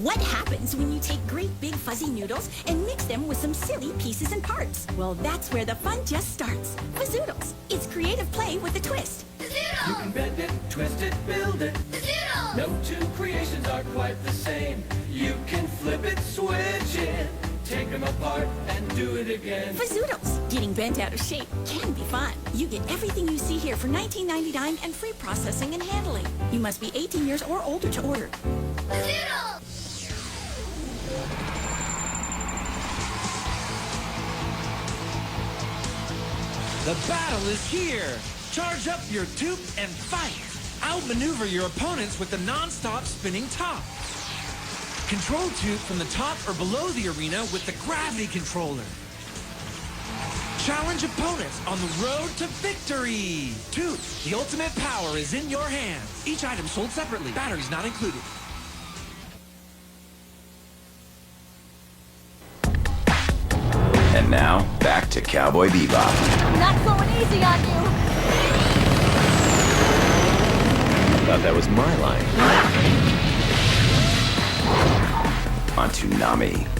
What happens when you take great big fuzzy noodles and mix them with some silly pieces and parts? Well, that's where the fun just starts. Fazzoodles. It's creative play with a twist. You can bend it, twist it, build it. No two creations are quite the same. You can flip it, switch it, take them apart and do it again. Fazzoodles. Getting bent out of shape can be fun. You get everything you see here for $19.99 and free processing and handling. You must be 18 years or older to order. The battle is here! Charge up your tube and fight! Outmaneuver your opponents with the non-stop spinning top. Control tube from the top or below the arena with the gravity controller. Challenge opponents on the road to victory! Tube, the ultimate power is in your hands. Each item sold separately, batteries not included. And now, back to Cowboy Bebop. Not going easy on you. Thought that was my line. On Toonami.